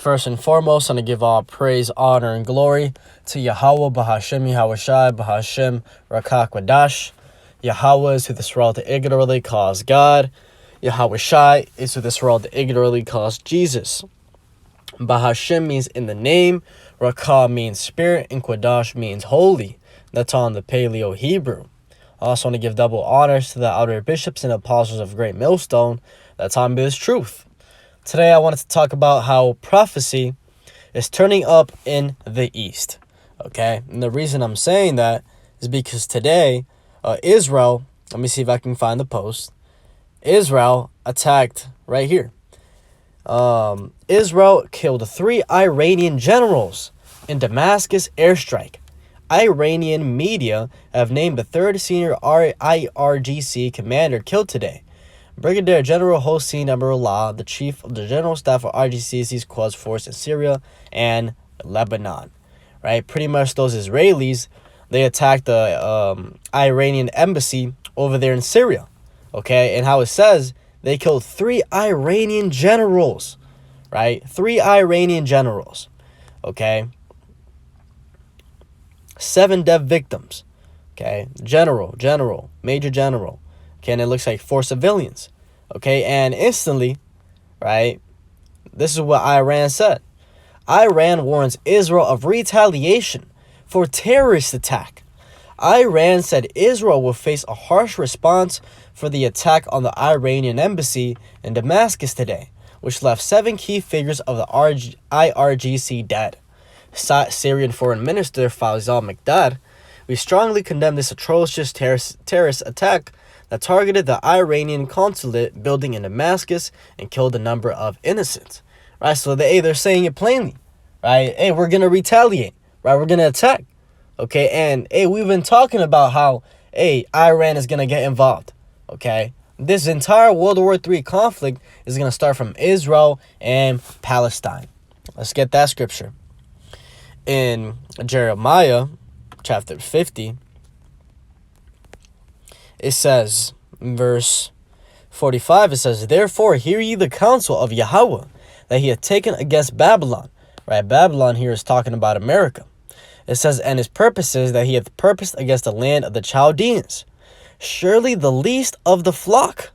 First and foremost, I'm going to give all praise, honor, and glory to Yahweh, Bahashem, Yahushai, Bahashem, Rakakwadash. Yahweh is who this world ignorantly calls God. Yahushai is who this world ignorantly calls Jesus. Bahashem means in the name, Rakah means spirit, and Quadash means holy. That's all in the Paleo Hebrew. I also want to give double honors to the outer bishops and apostles of Great Millstone that taught me this truth. Today I wanted to talk about how prophecy is turning up in the East. Okay, and the reason I'm saying that is because today Israel, let me see if I can find the post. Israel attacked right here. Israel killed 3 Iranian generals in Damascus airstrike. Iranian media have named the 3rd senior IRGC commander killed today. Brigadier General Hossein Amirullah, the chief of the general staff of IRGC's Quds Force in Syria and Lebanon. Right, pretty much those Israelis, they attacked the Iranian embassy over there in Syria. Okay, and how it says they killed 3 Iranian generals. Right, 3 Iranian generals. Okay, 7 death victims. Okay, general, major general. Okay, and it looks like 4 civilians. Okay, and instantly, right, this is what Iran said. Iran warns Israel of retaliation for terrorist attack. Iran said Israel will face a harsh response for the attack on the Iranian embassy in Damascus today, which left 7 key figures of the IRGC dead. Syrian Foreign Minister Faisal Miqdad, we strongly condemn this atrocious terrorist attack that targeted the Iranian consulate building in Damascus and killed a number of innocents. Right, so they're saying it plainly. Right, hey, we're gonna retaliate. Right, we're gonna attack. Okay, and hey, we've been talking about how Iran is gonna get involved. Okay, this entire World War III conflict is gonna start from Israel and Palestine. Let's get that scripture. In Jeremiah chapter 50, it says, in verse 45, it says, "Therefore hear ye the counsel of Yahweh, that he hath taken against Babylon." Right, Babylon here is talking about America. It says, "And his purposes that he hath purposed against the land of the Chaldeans. Surely the least of the flock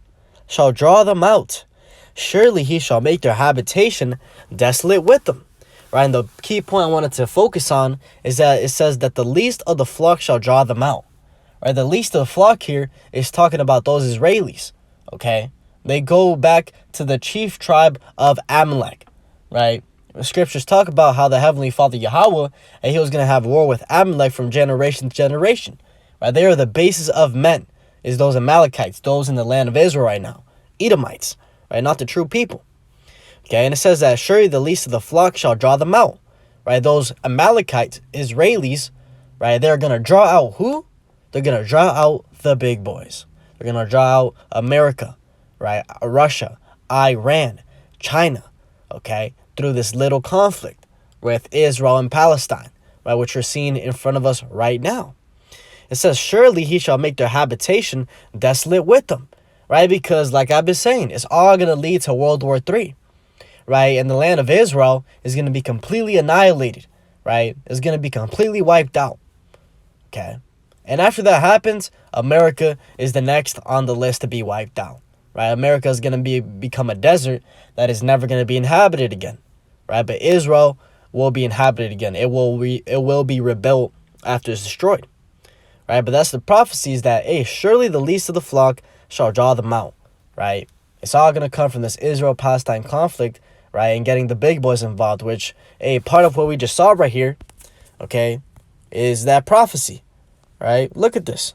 shall draw them out. Surely he shall make their habitation desolate with them." Right, and the key point I wanted to focus on is that it says that the least of the flock shall draw them out. Right, the least of the flock here is talking about those Israelis. Okay, they go back to the chief tribe of Amalek. Right, the scriptures talk about how the Heavenly Father Yahweh, and he was going to have war with Amalek from generation to generation. Right, they are the basis of men, is those Amalekites, those in the land of Israel right now, Edomites. Right, not the true people. Okay, and it says that surely the least of the flock shall draw them out. Right, those Amalekites, Israelis, right, they're going to draw out who? They're going to draw out the big boys. They're going to draw out America, right, Russia, Iran, China, okay, through this little conflict with Israel and Palestine, right, which we're seeing in front of us right now. It says, surely he shall make their habitation desolate with them, right, because like I've been saying, it's all going to lead to World War III. Right, and the land of Israel is going to be completely annihilated, right? It's going to be completely wiped out, okay? And after that happens, America is the next on the list to be wiped out, right? America is going to become a desert that is never going to be inhabited again, right? But Israel will be inhabited again. It will be rebuilt after it's destroyed, right? But that's the prophecies that, hey, surely the least of the flock shall draw them out, right? It's all going to come from this Israel-Palestine conflict, right, and getting the big boys involved, which a part of what we just saw right here, okay, is that prophecy, right? Look at this.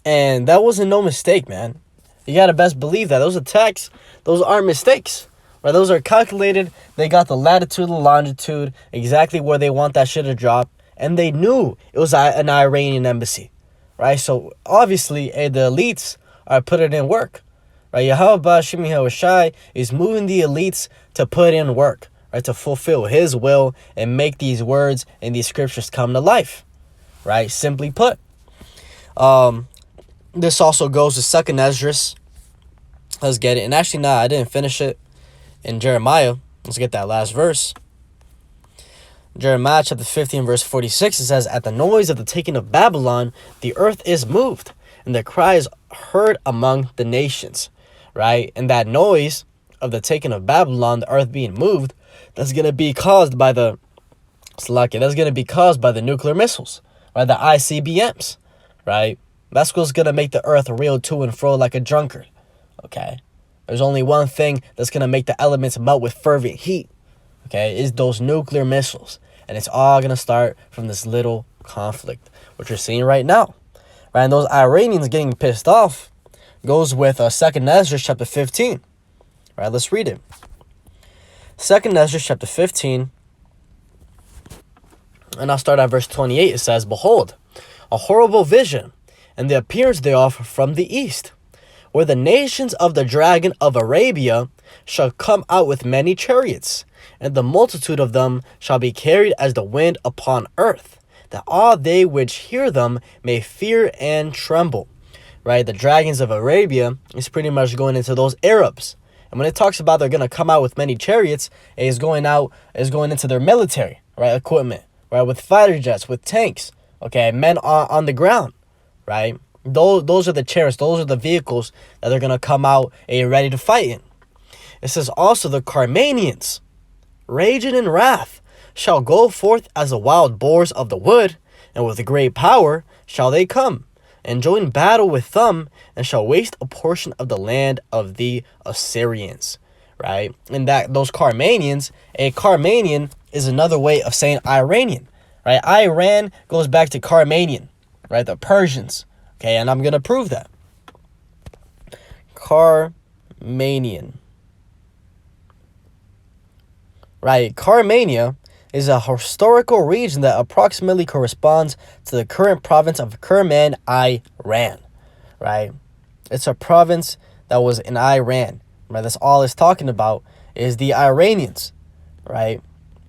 And that wasn't no mistake, man. You gotta best believe that. Those attacks, those aren't mistakes, right? Those are calculated. They got the latitude and longitude, exactly where they want that shit to drop. And they knew it was an Iranian embassy, right? So obviously, the elites are putting in work, right? Yahweh Bashim Yahushai is moving the elites to put in work, right? To fulfill his will and make these words and these scriptures come to life, right? Simply put. This also goes to Second Esdras. Let's get it. And actually, nah, I didn't finish it in Jeremiah. Let's get that last verse. Jeremiah chapter 15, verse 46, it says, "At the noise of the taking of Babylon, the earth is moved, and the cry is heard among the nations." Right? And that noise of the taking of Babylon, the earth being moved, that's going to be caused by the nuclear missiles, right? The ICBMs, right? That's what's going to make the earth reel to and fro like a drunkard, okay? There's only one thing that's going to make the elements melt with fervent heat, okay, is those nuclear missiles. And it's all going to start from this little conflict, which we're seeing right now, right? And those Iranians getting pissed off goes with 2nd Esdras chapter 15, right? Let's read it. 2nd Esdras chapter 15, and I'll start at verse 28. It says, "Behold, a horrible vision, and the appearance thereof from the east, where the nations of the dragon of Arabia shall come out with many chariots, and the multitude of them shall be carried as the wind upon earth, that all they which hear them may fear and tremble." Right? The dragons of Arabia is pretty much going into those Arabs. And when it talks about they're going to come out with many chariots, it is going into their military, right, equipment, right, with fighter jets, with tanks, okay, men on the ground, right? Those are the chariots, those are the vehicles that they're going to come out ready to fight in. It says also the Carmanians, raging in wrath, shall go forth as the wild boars of the wood, and with great power shall they come, and join battle with them, and shall waste a portion of the land of the Assyrians, right? And that those Carmanians, a Carmanian is another way of saying Iranian, right? Iran goes back to Carmanian, right? The Persians, okay? And I'm going to prove that. Carmanian, right? Carmania is a historical region that approximately corresponds to the current province of Kerman, Iran, right? It's a province that was in Iran, right? That's all it's talking about is the Iranians, right?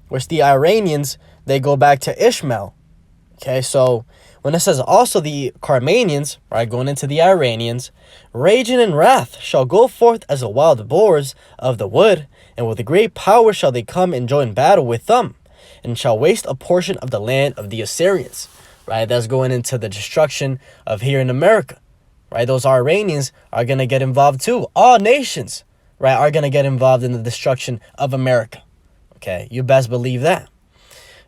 Which the Iranians, they go back to Ishmael, okay? So when it says also the Carmanians, right, going into the Iranians, raging in wrath shall go forth as the wild boars of the wood, and with great power shall they come and join battle with them, and shall waste a portion of the land of the Assyrians, right? That's going into the destruction of here in America, right? Those Iranians are going to get involved too. All nations, right, are going to get involved in the destruction of America, okay? You best believe that.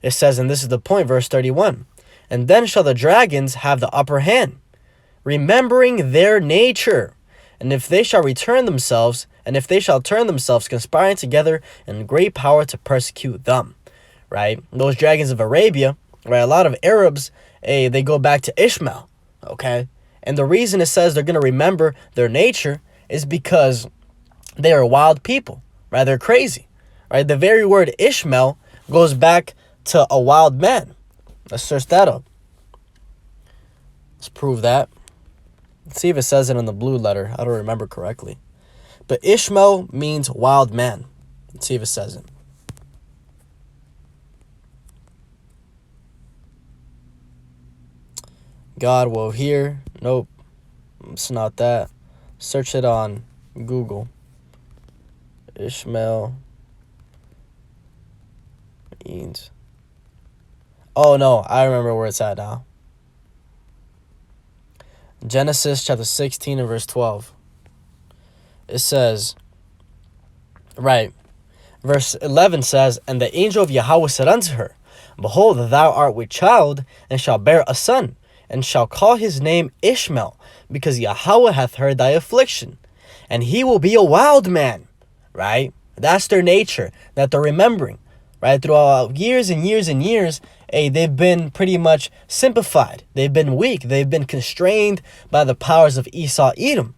It says, and this is the point, verse 31, "And then shall the dragons have the upper hand, remembering their nature, and if they shall turn themselves, conspiring together in great power to persecute them." Right? Those dragons of Arabia, right? A lot of Arabs, they go back to Ishmael, okay? And the reason it says they're going to remember their nature is because they are wild people, right? They're crazy, right? The very word Ishmael goes back to a wild man. Let's search that up. Let's prove that. Let's see if it says it in the blue letter. I don't remember correctly. But Ishmael means wild man. Let's see if it says it. God will hear. Nope. It's not that. Search it on Google. Ishmael means. Oh no, I remember where it's at now. Genesis chapter 16 and verse 12. It says, right, verse 11 says, "And the angel of Yahweh said unto her, Behold, thou art with child, and shalt bear a son, and shall call his name Ishmael, because Yahweh hath heard thy affliction. And he will be a wild man," right? That's their nature that they're remembering, right? Throughout years and years and years, they've been pretty much simplified. They've been weak. They've been constrained by the powers of Esau, Edom,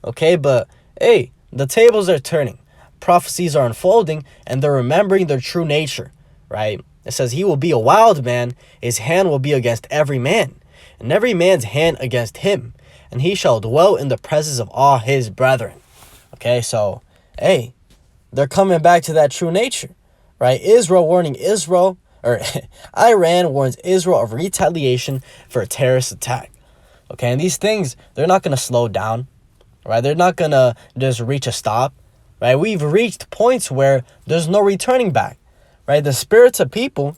okay? But, hey, the tables are turning. Prophecies are unfolding, and they're remembering their true nature, right? It says, "He will be a wild man. His hand will be against every man, and every man's hand against him. And he shall dwell in the presence of all his brethren." Okay, so, hey, they're coming back to that true nature, right? Iran warns Israel of retaliation for a terrorist attack. Okay, and these things, they're not going to slow down, right? They're not going to just reach a stop, right? We've reached points where there's no returning back, right? The spirits of people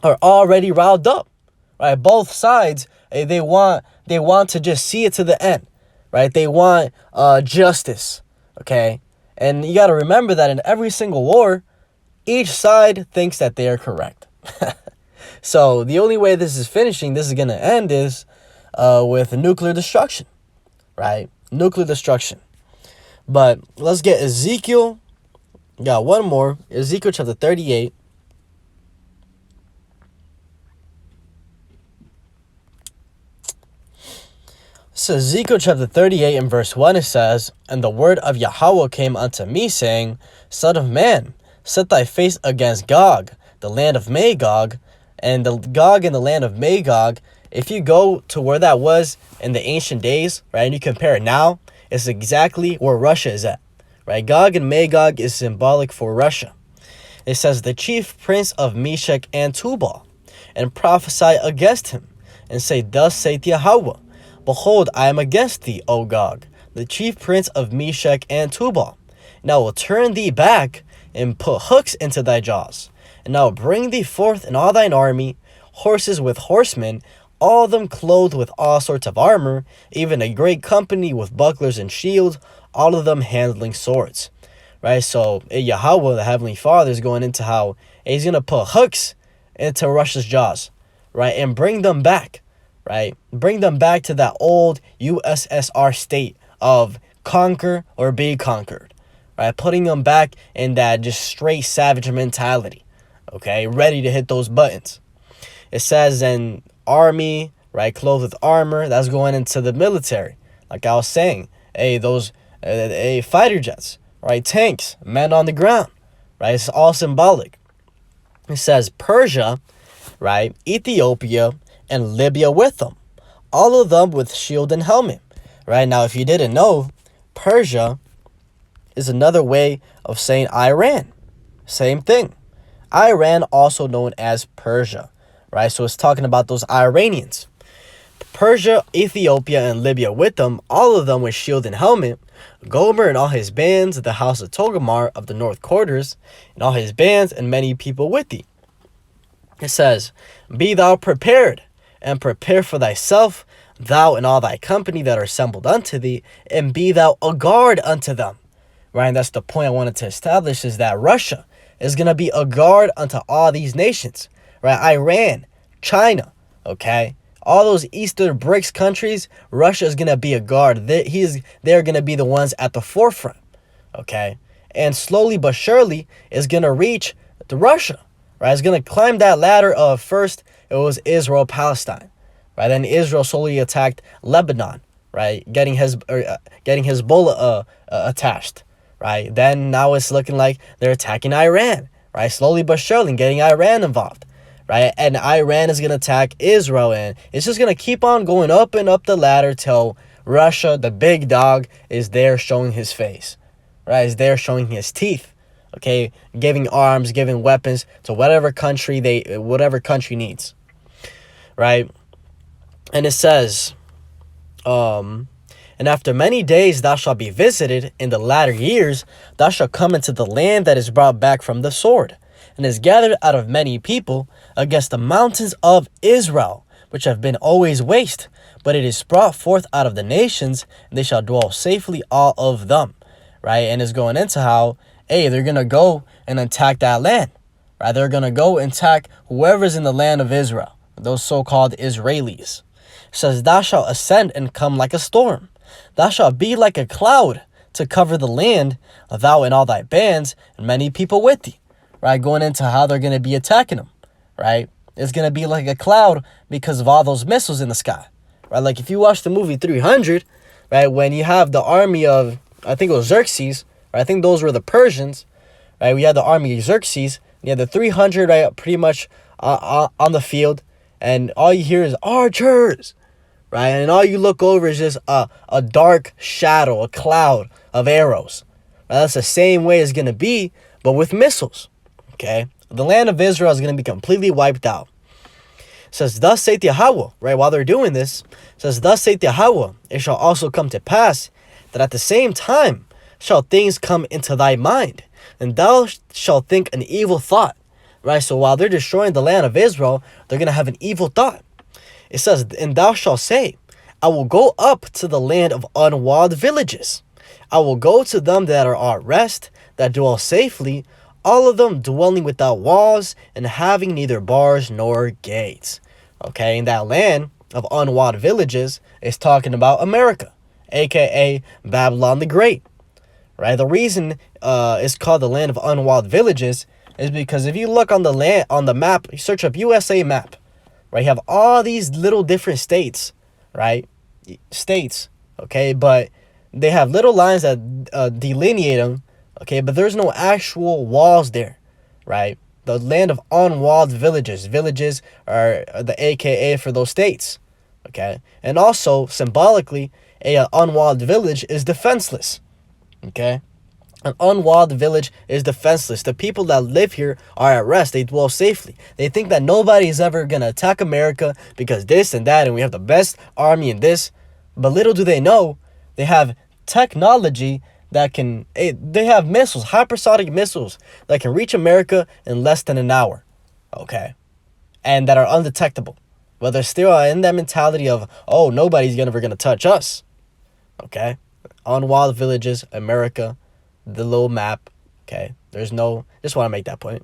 are already riled up, right? Both sides, they want to just see it to the end, right? They want justice, okay? And you got to remember that in every single war, each side thinks that they are correct. So the only way this is going to end is with nuclear destruction, right? Nuclear destruction. But let's get Ezekiel. Got one more. Ezekiel chapter 38. So Ezekiel chapter 38 and verse 1, it says, "And the word of Yahweh came unto me, saying, Son of man, set thy face against Gog, the land of Magog." And the Gog in the land of Magog, if you go to where that was in the ancient days, right, and you compare it now, it's exactly where Russia is at, right? Gog and Magog is symbolic for Russia. It says, "The chief prince of Meshech and Tubal, and prophesy against him, and say, Thus saith Yahweh, Behold, I am against thee, O Gog, the chief prince of Meshech and Tubal. And I will turn thee back, and put hooks into thy jaws. And I will bring thee forth in all thine army, horses with horsemen, all of them clothed with all sorts of armor, even a great company with bucklers and shields, all of them handling swords." Right? So Yahweh, the Heavenly Father, is going into how he's going to put hooks into Russia's jaws, right? And bring them back, right? Bring them back to that old USSR state of conquer or be conquered, right? Putting them back in that just straight savage mentality, okay? Ready to hit those buttons. It says an army, right? Clothed with armor. That's going into the military. Like I was saying, those fighter jets, right? Tanks, men on the ground, right? It's all symbolic. It says Persia, right? Ethiopia and Libya with them, all of them with shield and helmet, right? Now, if you didn't know, Persia is another way of saying Iran. Same thing. Iran, also known as Persia, right? So it's talking about those Iranians. Persia, Ethiopia, and Libya with them, all of them with shield and helmet. Gomer and all his bands, the house of Togomar of the north quarters, and all his bands, and many people with thee. It says, "Be thou prepared, and prepare for thyself, thou and all thy company that are assembled unto thee, and be thou a guard unto them." Right, and that's the point I wanted to establish, is that Russia is going to be a guard unto all these nations, right? Iran, China, okay? All those Eastern BRICS countries, Russia is going to be a guard. They're going to be the ones at the forefront, okay? And slowly but surely, it's going to reach to Russia, right? It's going to climb that ladder of, first, it was Israel, Palestine, right? Then Israel slowly attacked Lebanon, right? Getting Hezbollah attached, right? Then now it's looking like they're attacking Iran, right? Slowly but surely getting Iran involved, right? And Iran is going to attack Israel, and it's just going to keep on going up and up the ladder till Russia, the big dog, is there showing his face, right? Is there showing his teeth, okay? Giving arms, giving weapons to whatever country needs, right? And it says, "And after many days thou shalt be visited, in the latter years thou shalt come into the land that is brought back from the sword, and is gathered out of many people against the mountains of Israel, which have been always waste. But it is brought forth out of the nations, and they shall dwell safely, all of them." Right? And it's going into how, they're going to go and attack that land, right? They're going to go and attack whoever's in the land of Israel, those so-called Israelis. It says, "Thou shalt ascend and come like a storm. Thou shalt be like a cloud to cover the land, thou and all thy bands, and many people with thee." Right? Going into how they're going to be attacking them, right? It's going to be like a cloud because of all those missiles in the sky, right? Like if you watch the movie 300, right? When you have the army of, I think it was Xerxes, right? I think those were the Persians, right? We had the army of Xerxes. You had the 300, right? Pretty much on the field. And all you hear is archers, right? And all you look over is just a dark shadow, a cloud of arrows. Right? That's the same way it's going to be, but with missiles, okay? The land of Israel is going to be completely wiped out. It says, thus saith Yahweh, right? While they're doing this, it says, thus saith Yahweh, it shall also come to pass that at the same time shall things come into thy mind, and thou shalt think an evil thought, right? So while they're destroying the land of Israel, they're going to have an evil thought. It says, and thou shalt say, I will go up to the land of unwalled villages. I will go to them that are at rest, that dwell safely, all of them dwelling without walls and having neither bars nor gates. Okay, and that land of unwalled villages is talking about America, aka Babylon the Great. Right? The reason it's called the land of unwalled villages is because if you look on the map, you search up USA map, right? You have all these little different states, right? States, okay, but they have little lines that delineate them, okay, but there's no actual walls there, right? The land of unwalled villages. Villages are the AKA for those states, okay? And also, symbolically, a unwalled village is defenseless, okay? An unwalled village is defenseless. The people that live here are at rest. They dwell safely. They think that nobody is ever going to attack America because this and that, and we have the best army and this. But little do they know, they have technology that can, they have missiles, hypersonic missiles that can reach America in less than an hour, okay? And that are undetectable. But they're still in that mentality of, oh, nobody's ever going to touch us, okay? Unwalled villages, America, the little map, okay? There's no, just want to make that point.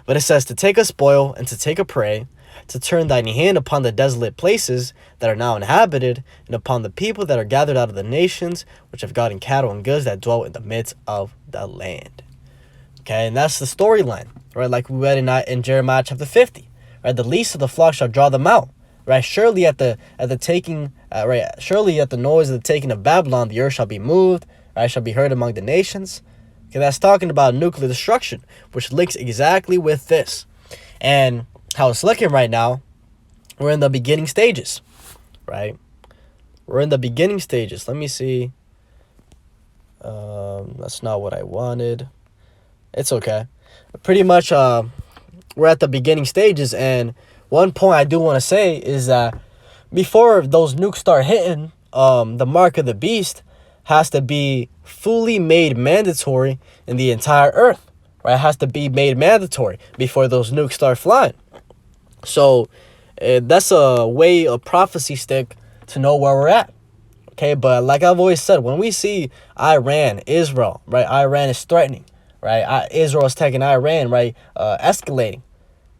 But it says, to take a spoil and to take a prey, to turn thine hand upon the desolate places that are now inhabited, and upon the people that are gathered out of the nations, which have gotten cattle and goods that dwell in the midst of the land. Okay, and that's the storyline, right? Like we read in Jeremiah chapter 50, right? The least of the flock shall draw them out, right? Surely at the taking, right? Surely at the noise of the taking of Babylon, the earth shall be moved, right? Shall be heard among the nations. Okay, that's talking about nuclear destruction, which links exactly with this. And how it's looking right now, we're in the beginning stages, right? We're in the beginning stages. Let me see. That's not what I wanted. It's okay. Pretty much, we're at the beginning stages. And one point I do want to say is that before those nukes start hitting, the mark of the beast has to be fully made mandatory in the entire earth, right? It has to be made mandatory before those nukes start flying. So that's a way, a prophecy stick to know where we're at. Okay, but like I've always said, when we see Iran, Israel, right? Iran is threatening, right? Israel is taking Iran, right? Escalating.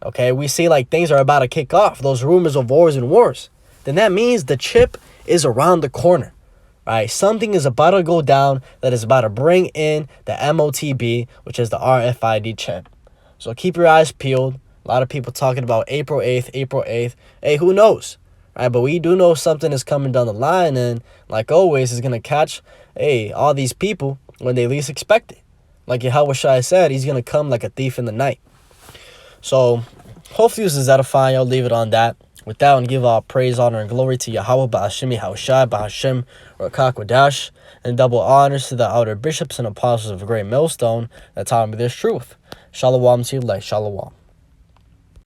Okay, we see like things are about to kick off, those rumors of wars and wars. Then that means the chip is around the corner, right? Something is about to go down that is about to bring in the MOTB, which is the RFID chip. So keep your eyes peeled. A lot of people talking about April 8th. Hey, who knows? Right? But we do know something is coming down the line. And like always, is going to catch, all these people when they least expect it. Like Yahweh Shai said, he's going to come like a thief in the night. So hopefully this is edifying. I'll leave it on that. With that, and give all praise, honor, and glory to Yahweh, Ba'ashim, Yahushai, Ba'ashim, Rakak, Wadash, and double honors to the outer bishops and apostles of a great millstone that taught me this truth. Shalom to you, like Shalom.